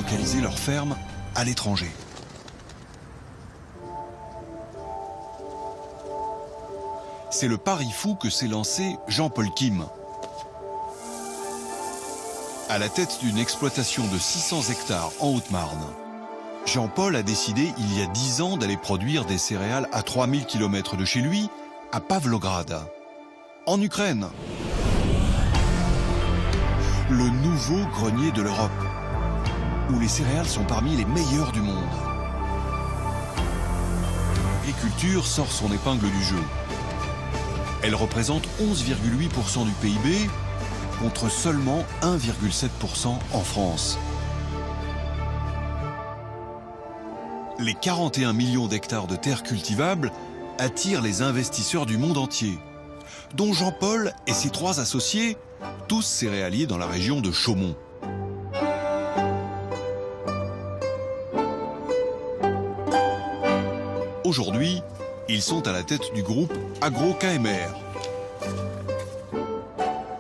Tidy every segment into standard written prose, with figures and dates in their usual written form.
délocaliser leurs fermes à l'étranger. C'est le pari fou que s'est lancé Jean-Paul Kim. À la tête d'une exploitation de 600 hectares en Haute-Marne, Jean-Paul a décidé il y a 10 ans d'aller produire des céréales à 3000 km de chez lui, à Pavlograd, en Ukraine. Le nouveau grenier de l'Europe, où les céréales sont parmi les meilleures du monde. L'agriculture sort son épingle du jeu. Elle représente 11,8% du PIB, contre seulement 1,7% en France. Les 41 millions d'hectares de terres cultivables attirent les investisseurs du monde entier, dont Jean-Paul et ses 3 associés, tous céréaliers dans la région de Chaumont. Aujourd'hui, ils sont à la tête du groupe Agro-KMR.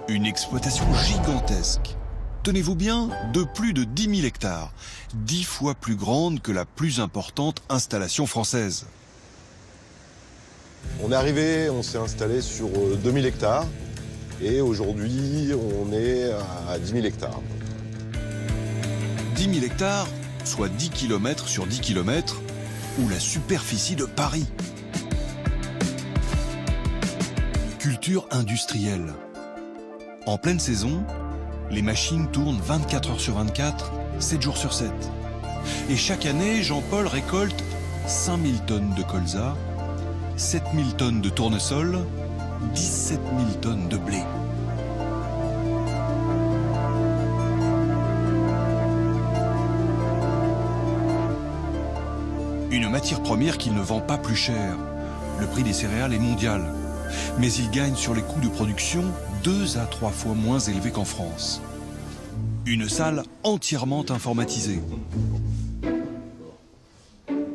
Une exploitation gigantesque, tenez-vous bien, de plus de 10 000 hectares, 10 fois plus grande que la plus importante installation française. On est arrivé, on s'est installé sur 2000 hectares et aujourd'hui on est à 10 000 hectares. 10 000 hectares, soit 10 km sur 10 km, ou la superficie de Paris. Culture industrielle. En pleine saison, les machines tournent 24 heures sur 24, 7 jours sur 7. Et chaque année, Jean-Paul récolte 5000 tonnes de colza, 7000 tonnes de tournesol, 17 000 tonnes de blé. Une matière première qu'il ne vend pas plus cher. Le prix des céréales est mondial. Mais il gagne sur les coûts de production 2 à 3 fois moins élevés qu'en France. Une salle entièrement informatisée.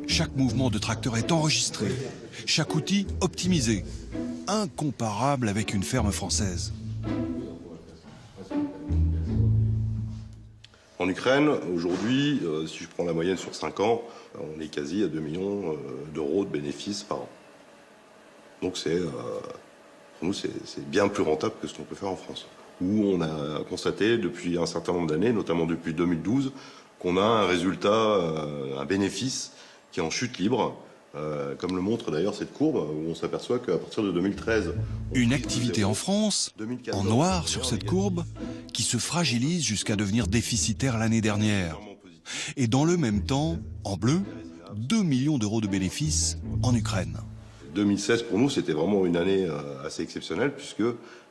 Chaque mouvement de tracteur est enregistré, chaque outil optimisé, incomparable avec une ferme française. En Ukraine, aujourd'hui, si je prends la moyenne sur 5 ans, on est quasi à 2 millions d'euros de bénéfices par an. Donc pour nous, c'est bien plus rentable que ce qu'on peut faire en France. Où on a constaté depuis un certain nombre d'années, notamment depuis 2012, qu'on a un résultat, un bénéfice qui est en chute libre, comme le montre d'ailleurs cette courbe, où on s'aperçoit qu'à partir de 2013... Une activité en France, en noir sur cette courbe, qui se fragilise jusqu'à devenir déficitaire l'année dernière. Et dans le même temps, en bleu, 2 millions d'euros de bénéfices en Ukraine. 2016, pour nous, c'était vraiment une année assez exceptionnelle, puisque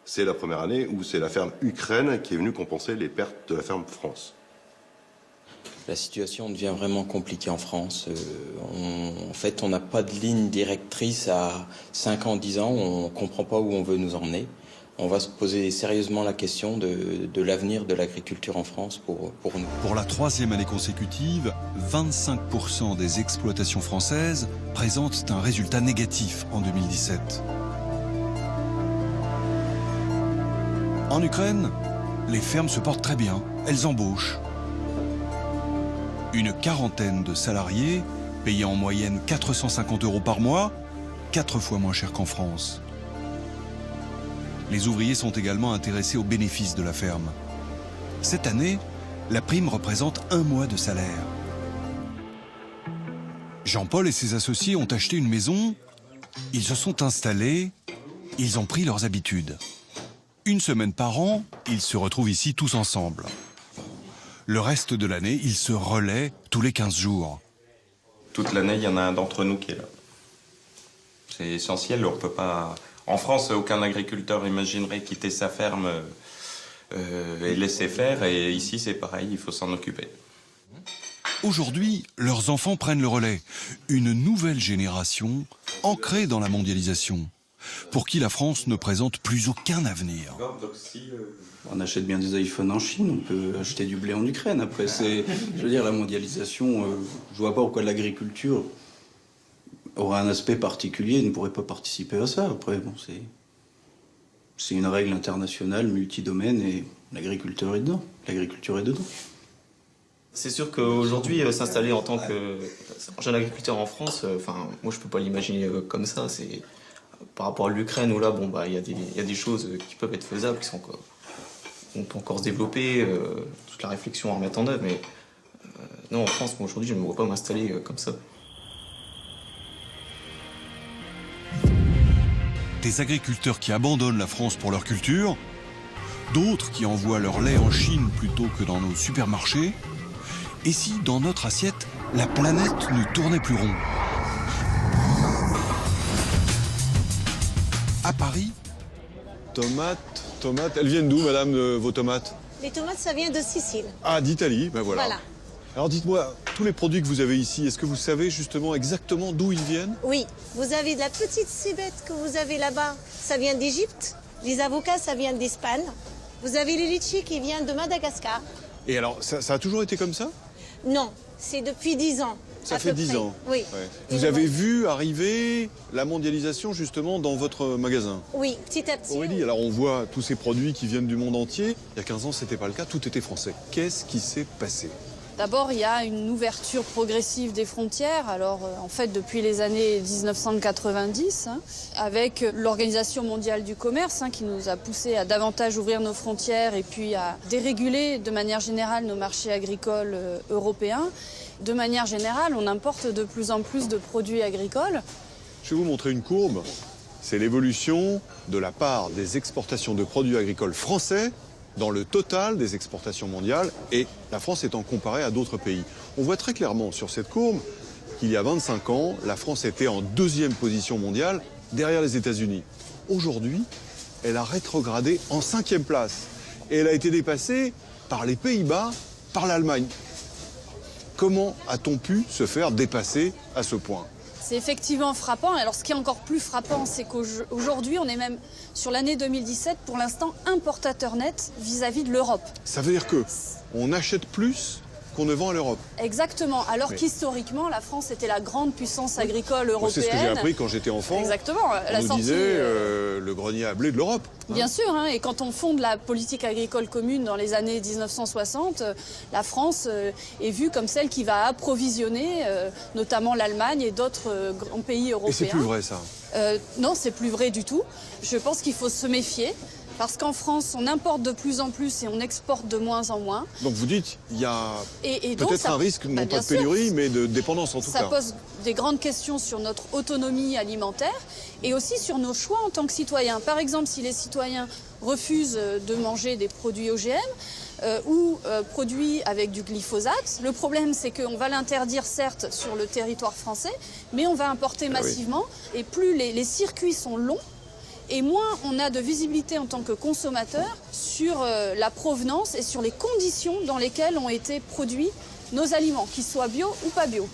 c'est la première année où c'est la ferme Ukraine qui est venue compenser les pertes de la ferme France. La situation devient vraiment compliquée en France. En fait, on n'a pas de ligne directrice à 5 ans, 10 ans. On ne comprend pas où on veut nous emmener. On va se poser sérieusement la question de l'avenir de l'agriculture en France pour nous. Pour la 3e année consécutive, 25% des exploitations françaises présentent un résultat négatif en 2017. En Ukraine, les fermes se portent très bien, elles embauchent. Une quarantaine de salariés, payés en moyenne 450 € par mois, 4 fois moins cher qu'en France. Les ouvriers sont également intéressés aux bénéfices de la ferme. Cette année, la prime représente 1 mois de salaire. Jean-Paul et ses associés ont acheté une maison, ils se sont installés, ils ont pris leurs habitudes. Une semaine par an, ils se retrouvent ici tous ensemble. Le reste de l'année, ils se relaient tous les 15 jours. Toute l'année, il y en a un d'entre nous qui est là. C'est essentiel, on peut pas... En France, aucun agriculteur imaginerait quitter sa ferme et laisser faire. Et ici, c'est pareil, il faut s'en occuper. Aujourd'hui, leurs enfants prennent le relais. Une nouvelle génération ancrée dans la mondialisation, pour qui la France ne présente plus aucun avenir. On achète bien des iPhones en Chine, on peut acheter du blé en Ukraine. Après, je veux dire, la mondialisation, je vois pas pourquoi l'agriculture aura un aspect particulier et ne pourrait pas participer à ça. Après, bon, c'est une règle internationale, multidomaine, et l'agriculteur est dedans. L'agriculture est dedans. C'est sûr qu'aujourd'hui, s'installer en tant que jeune agriculteur en France, moi je peux pas l'imaginer comme ça. C'est par rapport à l'Ukraine où là, il y a des choses qui peuvent être faisables, on peut encore se développer, toute la réflexion à remettre en œuvre. Mais non, en France, moi aujourd'hui, je ne me vois pas m'installer comme ça. Des agriculteurs qui abandonnent la France pour leur culture, d'autres qui envoient leur lait en Chine plutôt que dans nos supermarchés. Et si, dans notre assiette, la planète ne tournait plus rond? À Paris, Tomates, elles viennent d'où, madame, vos tomates? Les tomates, ça vient de Sicile. Ah, d'Italie, ben voilà. Voilà. Alors dites-moi, tous les produits que vous avez ici, est-ce que vous savez justement exactement d'où ils viennent? Oui, vous avez de la petite cébette que vous avez là-bas, ça vient d'Égypte. Les avocats, ça vient d'Espagne. Vous avez les litchis qui viennent de Madagascar. Et alors, ça a toujours été comme ça? Non, c'est depuis 10 ans. Ça fait 10 ans. Oui. Ouais. Vous avez vu arriver la mondialisation justement dans votre magasin? Oui, petit à petit. Aurélie, alors on voit tous ces produits qui viennent du monde entier. Il y a 15 ans, c'était pas le cas, tout était français. Qu'est-ce qui s'est passé? D'abord, il y a une ouverture progressive des frontières. Alors, en fait, depuis les années 1990, avec l'Organisation mondiale du commerce, qui nous a poussé à davantage ouvrir nos frontières et puis à déréguler de manière générale nos marchés agricoles européens. De manière générale, on importe de plus en plus de produits agricoles. Je vais vous montrer une courbe. C'est l'évolution de la part des exportations de produits agricoles français dans le total des exportations mondiales, et la France étant comparée à d'autres pays. On voit très clairement sur cette courbe qu'il y a 25 ans, la France était en 2e position mondiale, derrière les États-Unis. Aujourd'hui, elle a rétrogradé en 5e place, et elle a été dépassée par les Pays-Bas, par l'Allemagne. Comment a-t-on pu se faire dépasser à ce point ? C'est effectivement frappant. Alors, ce qui est encore plus frappant, c'est qu'aujourd'hui, on est même sur l'année 2017, pour l'instant, importateur net vis-à-vis de l'Europe. Ça veut dire que on achète plus qu'on ne vend à l'Europe. Exactement. Alors qu'historiquement, la France était la grande puissance agricole européenne. C'est ce que j'ai appris quand j'étais enfant. Exactement. On nous disait le grenier à blé de l'Europe. Bien sûr, et quand on fonde la politique agricole commune dans les années 1960, la France est vue comme celle qui va approvisionner notamment l'Allemagne et d'autres grands pays européens. Et c'est plus vrai ça? Non, c'est plus vrai du tout. Je pense qu'il faut se méfier. Parce qu'en France, on importe de plus en plus et on exporte de moins en moins. Donc vous dites, il y a peut-être un risque, non pas de pénurie, mais de dépendance en tout cas. Ça pose des grandes questions sur notre autonomie alimentaire et aussi sur nos choix en tant que citoyens. Par exemple, si les citoyens refusent de manger des produits OGM ou produits avec du glyphosate, le problème c'est qu'on va l'interdire certes sur le territoire français, mais on va importer massivement. Et plus les circuits sont longs, et moins on a de visibilité en tant que consommateur sur la provenance et sur les conditions dans lesquelles ont été produits nos aliments, qu'ils soient bio ou pas bio.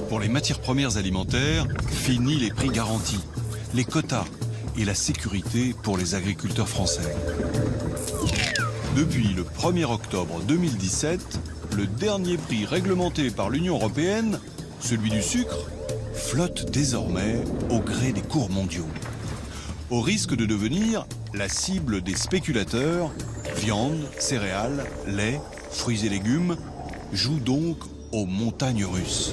Pour les matières premières alimentaires, fini les prix garantis, les quotas et la sécurité pour les agriculteurs français. Depuis le 1er octobre 2017, le dernier prix réglementé par l'Union européenne, celui du sucre, flotte désormais au gré des cours mondiaux. Au risque de devenir la cible des spéculateurs, viande, céréales, lait, fruits et légumes jouent donc aux montagnes russes.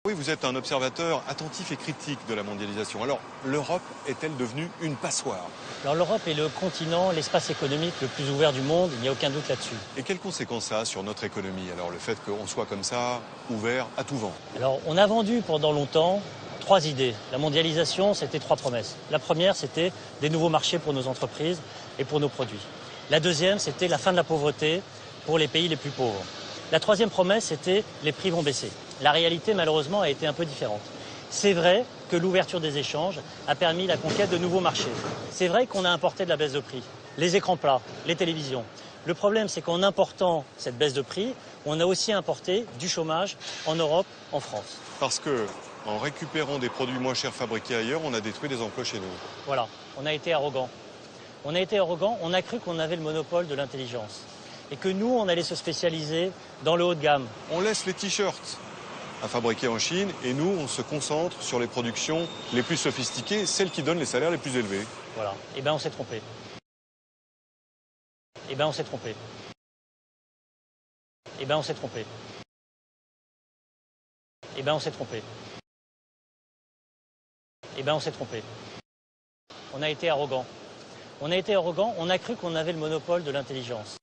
Oui, vous êtes un observateur attentif et critique de la mondialisation. Alors, l'Europe est-elle devenue une passoire? Alors l'Europe est le continent, l'espace économique le plus ouvert du monde, il n'y a aucun doute là-dessus. Et quelles conséquences ça a sur notre économie, alors, le fait qu'on soit comme ça, ouvert à tout vent? Alors on a vendu pendant longtemps 3 idées. La mondialisation, c'était 3 promesses. La première, c'était des nouveaux marchés pour nos entreprises et pour nos produits. La deuxième, c'était la fin de la pauvreté pour les pays les plus pauvres. La troisième promesse, c'était les prix vont baisser. La réalité, malheureusement, a été un peu différente. C'est vrai que l'ouverture des échanges a permis la conquête de nouveaux marchés. C'est vrai qu'on a importé de la baisse de prix, les écrans plats, les télévisions. Le problème, c'est qu'en important cette baisse de prix, on a aussi importé du chômage en Europe, en France. Parce que, en récupérant des produits moins chers fabriqués ailleurs, on a détruit des emplois chez nous. Voilà, on a été arrogant. On a été arrogant, on a cru qu'on avait le monopole de l'intelligence. Et que nous, on allait se spécialiser dans le haut de gamme. On laisse les t-shirts à fabriquer en Chine et nous, on se concentre sur les productions les plus sophistiquées, celles qui donnent les salaires les plus élevés. Voilà. Eh bien, on s'est trompé. Eh bien, on s'est trompé. Eh bien, on s'est trompé. Eh bien, on s'est trompé. Eh bien, on s'est trompé. On a été arrogant. On a été arrogant, on a cru qu'on avait le monopole de l'intelligence.